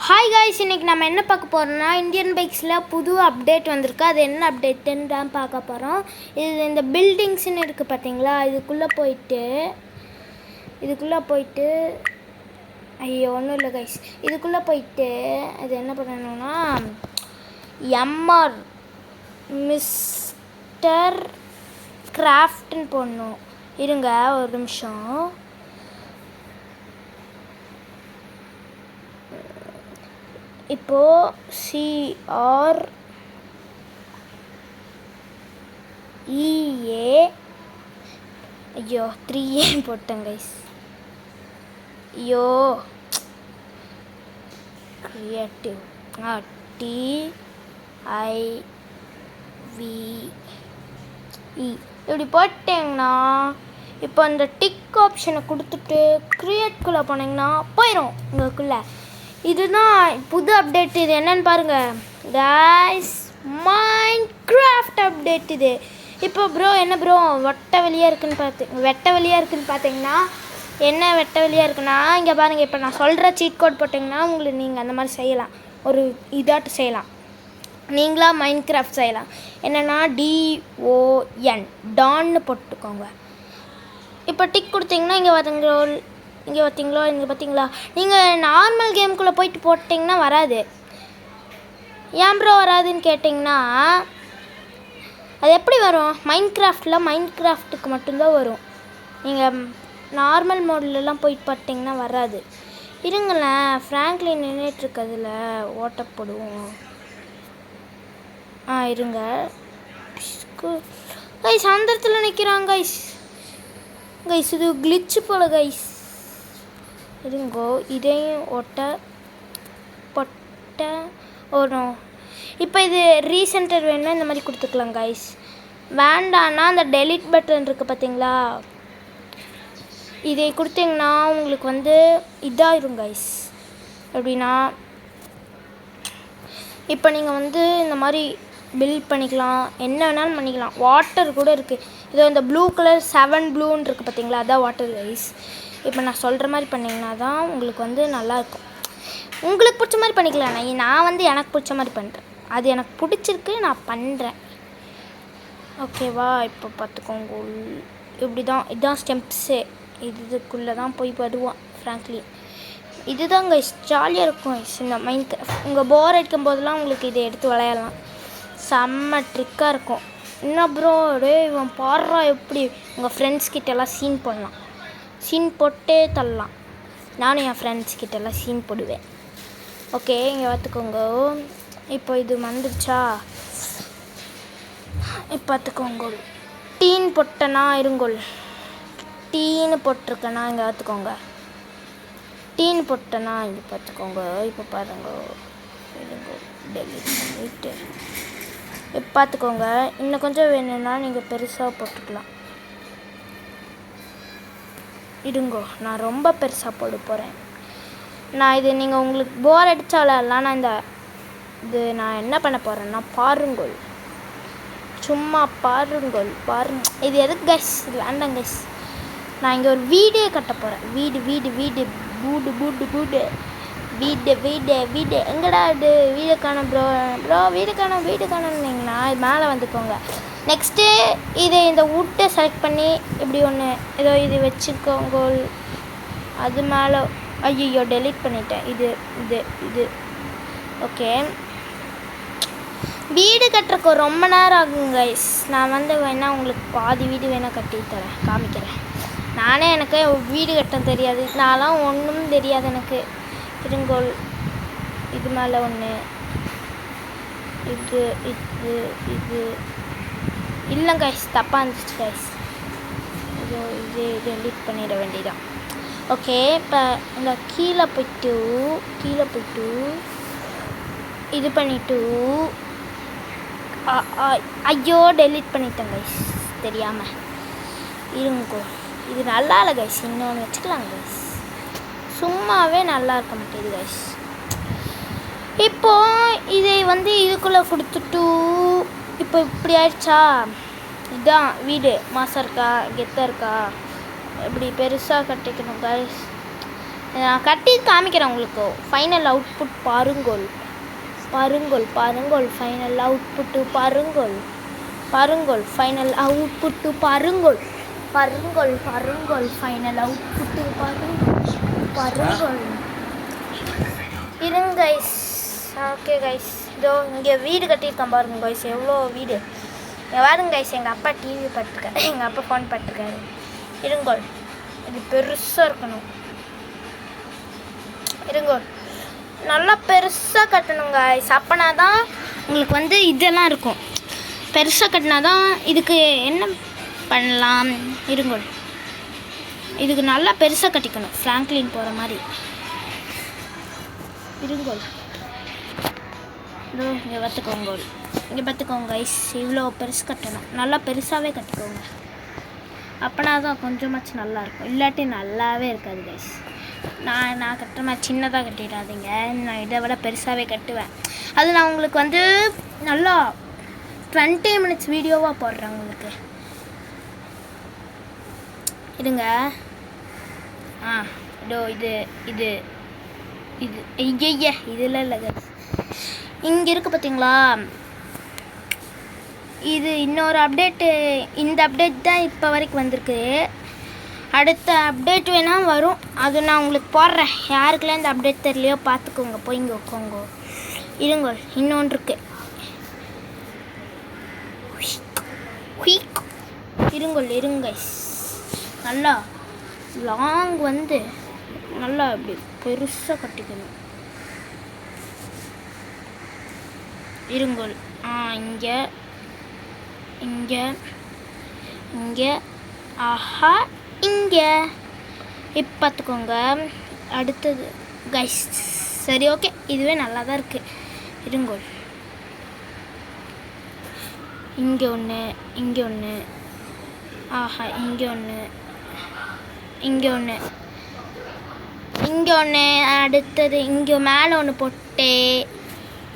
Hi guys, இன்றைக்கி நம்ம என்ன பார்க்க போகிறோம்னா இந்தியன் பைக்ஸில் புது அப்டேட் வந்திருக்கு. அது என்ன அப்டேட்டுன்னு தான் பார்க்க போகிறோம். இது இந்த பில்டிங்ஸ்ன்னு இருக்குது பார்த்தீங்களா, இதுக்குள்ளே போயிட்டு ஐயோ ஒன்றும் இல்லை கைஸ். இதுக்குள்ளே போயிட்டு அது என்ன பண்ணணும்னா எம்ஆர் மிஸ்டர் கிராஃப்ட்னு போடணும். இருங்க ஒரு நிமிஷம். இப்போது CREA ஐயோ 3A போட்டேன் கைஸ். ஐயோ கிரியேட்டிவ் TIVE இப்படி போட்டிங்கன்னா இப்போ அந்த டிக் ஆப்ஷனை கொடுத்துட்டு க்ரியேட்குள்ளே போனீங்கன்னா போயிடும் உங்களுக்குள்ளே. இதுதான் புது அப்டேட். இது என்னன்னு பாருங்கள் கைஸ், மைன்கிராஃப்ட் அப்டேட் இது. இப்போ ப்ரோ என்ன ப்ரோ வெட்ட வெளியாக இருக்குன்னு பார்த்தீங்கன்னா என்ன வெட்ட வெளியாக இருக்குன்னா இங்கே பாருங்கள். இப்போ நான் சொல்கிற சீட் கோட் போட்டிங்கன்னா உங்களுக்கு நீங்கள் அந்த மாதிரி செய்யலாம், ஒரு இதாட்டு செய்யலாம், நீங்களாக மைன்கிராஃப்ட் செய்யலாம். என்னென்னா DON டான்னு போட்டுக்கோங்க. இப்போ டிக் கொடுத்தீங்கன்னா இங்கே பார்த்தீங்களா நீங்கள் நார்மல் கேமுக்குள்ளே போயிட்டு போட்டிங்கன்னா வராது. ஏன் ப்ரோ வராதுன்னு கேட்டிங்கன்னா அது எப்படி வரும், மைன்கிராஃப்ட்டுக்கு மட்டும்தான் வரும். நீங்கள் நார்மல் மோட்லலாம் போயிட்டு போட்டிங்கன்னா வராது. இருங்களேன், ஃப்ராங்க்லின் நின்றுட்டுருக்கதில் ஓட்ட போடுவோம். இருங்க கைஸ், அந்த இடத்துல நிற்கிறாங்க கைஸ். இது கிளிச்சு போல கைஸ். இருங்கோ இதையும் பொட்ட வரும். இப்போ இது ரீசென்டர் வேணுன்னா இந்த மாதிரி கொடுத்துக்கலாம் கைஸ். வேண்டான்னா அந்த டெலிட் பட்டன் இருக்குது பார்த்தீங்களா, இதை கொடுத்தீங்கன்னா உங்களுக்கு வந்து இதாகிடும் கைஸ். எப்படின்னா இப்போ நீங்கள் வந்து இந்த மாதிரி பில்ட் பண்ணிக்கலாம், என்ன வேணாலும் பண்ணிக்கலாம். வாட்டர் கூட இருக்குது. இதோ இந்த ப்ளூ கலர் 7 ப்ளூன்னு இருக்குது பார்த்தீங்களா, அதான் வாட்டர் கைஸ். இப்போ நான் சொல்கிற மாதிரி பண்ணிங்கன்னா தான் உங்களுக்கு வந்து நல்லாயிருக்கும். உங்களுக்கு பிடிச்ச மாதிரி பண்ணிக்கலாம். நான் வந்து எனக்கு பிடிச்ச மாதிரி பண்ணுறேன். அது எனக்கு பிடிச்சிருக்கு, நான் பண்ணுறேன். ஓகேவா? இப்போ பார்த்துக்கோங்க, இப்படி தான், இதுதான் ஸ்டெப்ஸு. இதுக்குள்ளே தான் போய் வருவான் ஃப்ராங்க்லின். இதுதான் கைஸ் ஜாலியாக இருக்கும் கைஸ். இந்த மைன்கிராஃப்ட் உங்கள் போர் அடிக்கும் போதெல்லாம் உங்களுக்கு இதை எடுத்து விளையாடலாம். செம்ம ட்ரிக்காக இருக்கும். இன்னும் ப்ரோ இவன் பாடுறா எப்படி உங்கள் ஃப்ரெண்ட்ஸ் கிட்டெல்லாம் சீன் போடலாம், சீன் போட்டே தள்ளலாம். நானும் என் ஃப்ரெண்ட்ஸ் கிட்டெல்லாம் சீன் போடுவேன். ஓகே, இங்கே பார்த்துக்கோங்க. இப்போ இது வந்துடுச்சா, இப்போ பார்த்துக்கோங்க. டீன் போட்டனா இருங்கோல், டீன்னு போட்டிருக்கேன்னா இங்கே பார்த்துக்கோங்க. டீன் போட்டனா இங்கே பார்த்துக்கோங்க. இப்போ பாருங்க, இருங்கோ டெலிட் பண்ணிட்டு இப்போ பார்த்துக்கோங்க. இன்னும் கொஞ்சம் வேணும்னா நீங்கள் பெருசாக போட்டுக்கலாம். இருங்கோ, நான் ரொம்ப பெருசாக போட போகிறேன். நான் இது நீங்கள் உங்களுக்கு போர் அடித்தாலாம் நான் நான் என்ன பண்ண போகிறேன்னா பாருங்கோல், சும்மா பாருங்கோல். இது எதுக்கு கைஸ், இது வேண்டாம் கைஸ். நான் இங்கே ஒரு வீடே கட்ட போகிறேன். வீடு வீடு எங்கடா இது? வீடு காணும் ப்ரோ வீடு காணுன்னீங்கன்னா இது மேலே வந்துக்கோங்க. நெக்ஸ்ட்டு இந்த வுட்டை செலக்ட் பண்ணி இப்படி ஒன்று ஏதோ இது வச்சுக்கோங்க. அது மேலே ஐயோ டெலீட் பண்ணிட்டேன். இது ஓகே. வீடு கட்டுறக்கு ரொம்ப நேரம் ஆகும் கைஸ். நான் வந்து வேணால் உங்களுக்கு பாதி வீடு வேணால் கட்டித்தரேன், காமிக்கிறேன். நானே எனக்கு வீடு கட்ட தெரியாது, நான்லாம் ஒன்றும் தெரியாது எனக்கு. இருங்கோல், இது மேலே ஒன்று, இது இல்லை கைஸ், தப்பாக இருந்துச்சு கைஸ். இது டெலீட் பண்ணிட வேண்டியதான். ஓகே, இப்போ இந்த கீழே போய்ட்டு இது பண்ணிவிட்டு ஐயோ டெலீட் பண்ணிட்டேன் கைஸ் தெரியாமல். இருங்கோ, இது நல்லா இல்லை கைஸ், இன்னொன்று வச்சுக்கலாம் கைஸ். சும்மாவே நல்லா இருக்க மாட்டேங்குது கைஸ். இப்போது இதை வந்து இதுக்குள்ளே கொடுத்துட்டு இப்போ இப்படி ஆயிடுச்சா. இதுதான் வீடு. மாசம் இருக்கா, கெத்தாக இருக்கா, இப்படி பெருசாக கட்டிக்கணும் கைஸ். நான் கட்டி காமிக்கிறேன் உங்களுக்கு. ஃபைனல் அவுட்புட் பாருங்கோல். ஃபைனல் அவுட்புட்டு பாருங்கோல். ஃபைனல் அவுட்புட்டு பாருங்கோல். ஃபைனல் அவுட்புட்டு பாருங்கோல். இருங்க கைஸ். ஓகே கைஸ், இதோ இங்கே வீடு கட்டியிருக்கேன் பாருங்க கைஸ். எவ்வளோ வீடு இங்கே பாருங்க கைஸ். எங்கள் அப்பா டிவி பார்த்துருக்காரு, எங்கள் அப்பா ஃபோன் பார்த்துருக்காரு. இருங்கோல், இது பெருசாக இருக்கணும். இருங்கோல், நல்லா பெருசாக கட்டணுங்க கைஸ். அப்போனா தான் உங்களுக்கு இதெல்லாம் இருக்கும். பெருசாக கட்டினா தான். இதுக்கு என்ன பண்ணலாம்? இருங்கோல், இதுக்கு நல்லா பெருசாக கட்டிக்கணும், ஃப்ராங்க்லின் போகிற மாதிரி. இருங்கோல், இதோ இங்கே பார்த்துக்கோங்க கைஸ். இவ்வளோ பெருசு கட்டணும், நல்லா பெருசாகவே கட்டிக்கோங்க. அப்போனா தான் கொஞ்சமாச்சும் நல்லாயிருக்கும், இல்லாட்டி நல்லாவே இருக்காது கைஸ். நான் கட்டுற மாதிரி சின்னதாக கட்டிடாதீங்க. நான் இதை விட பெருசாகவே கட்டுவேன். அது நான் உங்களுக்கு நல்லா 20 minutes வீடியோவாக போடுறேன் உங்களுக்கு. இருங்க. இதோ இது இதெல்லாம் இல்லை கைஸ். இங்கே இருக்குது பார்த்தீங்களா, இது இன்னொரு அப்டேட்டு. இந்த அப்டேட் தான் இப்போ வரைக்கும் வந்திருக்கு. அடுத்த அப்டேட் வேணால் வரும், அது நான் உங்களுக்கு போடுறேன். யாருக்கெல்லாம் இந்த அப்டேட் தெரியலையோ பார்த்துக்கோங்க, போய் இங்கே உட்காங்க. இருங்கோல், இன்னொன்று இருக்குது. இருங்க நல்லா லாங் நல்லா அப்படி பெருசாக கட்டிக்கணும். இருங்கோல், இங்கே ஆஹா இங்கே. இப்போ பார்த்துக்கோங்க. அடுத்தது கைஸ். சரி, ஓகே, இதுவே நல்லா தான் இருக்குது. இருங்கோல், இங்கே ஒன்று ஆஹா இங்கே ஒன்று அடுத்தது இங்கே மேலே ஒன்று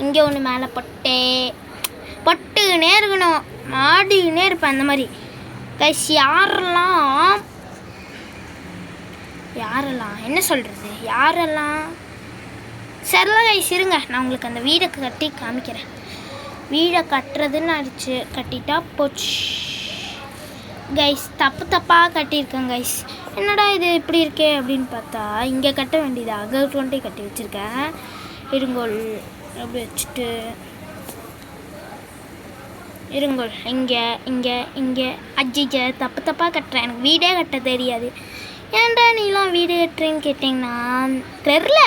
இங்கே ஒன்று மேலே பொட்டுனே இருக்கணும், ஆடினே இருப்பேன் அந்த மாதிரி கைஸ். யாரெல்லாம் என்ன சொல்கிறது, யாரெல்லாம் சரிலாம் கைஸ். இருங்க, நான் உங்களுக்கு அந்த வீடை கட்டி காமிக்கிறேன். வீடை கட்டுறதுன்னு அடிச்சு கட்டிட்டா போச்சு கைஸ். தப்பாக கட்டியிருக்கேன் கைஸ். என்னடா இது இப்படி இருக்கே அப்படின்னு பார்த்தா, இங்கே கட்ட வேண்டியது அங்கே கட்டி வச்சுருக்கேன். இருங்கோல், அப்படி வச்சுட்டு இருங்கோல், இங்கே அஜிஜ தப்பாக கட்டுறேன். எனக்கு வீடே கட்ட தெரியாது. ஏன்டா நீலாம் வீடு கட்டுறேன்னு கேட்டிங்கன்னா, தெரில,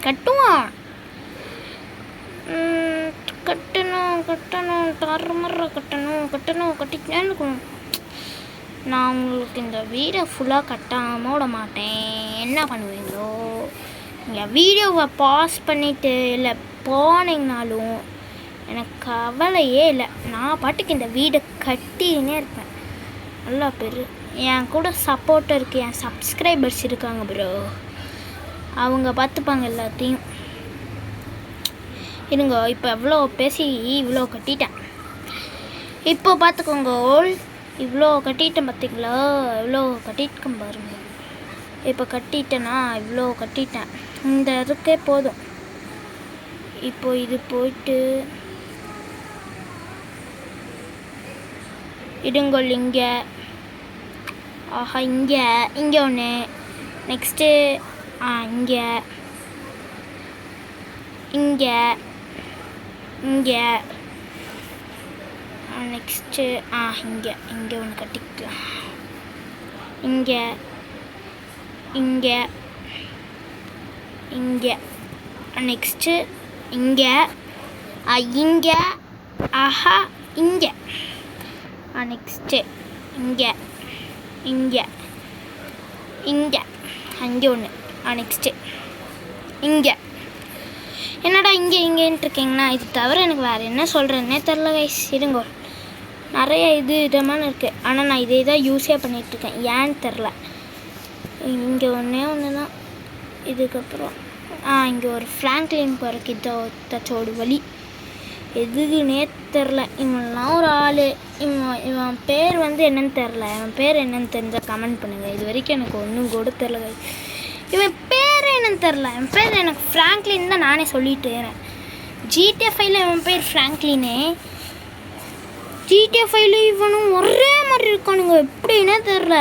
கட்டுவோம். கட்டணும் தரமர கட்டிக்கிட்டே இருக்கணும். நான் உங்களுக்கு இந்த வீடை ஃபுல்லாக கட்டாமல் விட மாட்டேன். என்ன பண்ணுவீங்களோ, நீங்கள் வீடியோவை பாஸ் பண்ணிவிட்டு இல்லை போனீங்கனாலும் எனக்கு கவலையே இல்லை. நான் பாட்டுக்கு இந்த வீடை கட்டினே இருப்பேன். நல்லா என் கூட சப்போர்ட் இருக்குது, என் சப்ஸ்கிரைபர்ஸ் இருக்காங்க ப்ரோ, அவங்க பார்த்துப்பாங்க எல்லாத்தையும். இருங்க, இப்போ எவ்வளோ பேசி இவ்வளோ கட்டிட்டேன். இப்போ பார்த்துக்கோங்க, இவ்வளோ கட்டிட்டேன் பார்த்தீங்களா, இவ்வளோ கட்டிட்டேன் பாருங்க. இப்போ கட்டிட்டேன்னா இவ்வளோ கட்டிட்டேன், இந்த இருக்கே போதும். இப்போ இது போயிட்டு இடுங்கோல், இங்கே ஆஹா இங்கே ஒன்று. நெக்ஸ்ட்டு இங்கே நெக்ஸ்ட்டு இங்கே ஒன்று கட்டிக்கலாம். இங்கே நெக்ஸ்ட்டு இங்கே ஆஹா இங்கே நெக்ஸ்ட்டு இங்கே அங்கே ஒன்று. நெக்ஸ்ட்டு இங்கே. என்னடா இங்கேன்ட்டு இருக்கீங்கன்னா, இது தவிர எனக்கு வேறு என்ன சொல்கிறேன்னே தெரில கைஸ். இருங்கோ, நிறைய இதமான இருக்குது, ஆனால் நான் இதே தான் யூஸே பண்ணிகிட்ருக்கேன், ஏன்னு தெரில. இங்கே ஒன்று தான். இதுக்கப்புறம் இங்கே ஒரு ஃப்ராங்க்லின் போகிறக்கு இதாச்சோடு வழி எதுக்குன்னே தெரில. இவன்லாம் ஒரு ஆள், இவன் பேர் என்னன்னு தெரில. இவன் பேர் என்னன்னு தெரிஞ்சால் கமெண்ட் பண்ணுங்கள். இது வரைக்கும் எனக்கு ஒன்றும் கூட தெரில. இவன் பேர் என்ன என்னன்னு தெரில. என் பேர் எனக்கு ஃப்ராங்க்லின் தான் நானே சொல்லிட்டு GTA 5ல என் பேர் ஃப்ராங்க்லினு. GTA 5ல இவனும் ஒரே மாதிரி இருக்கானுங்க, எப்படின்னே தெரில.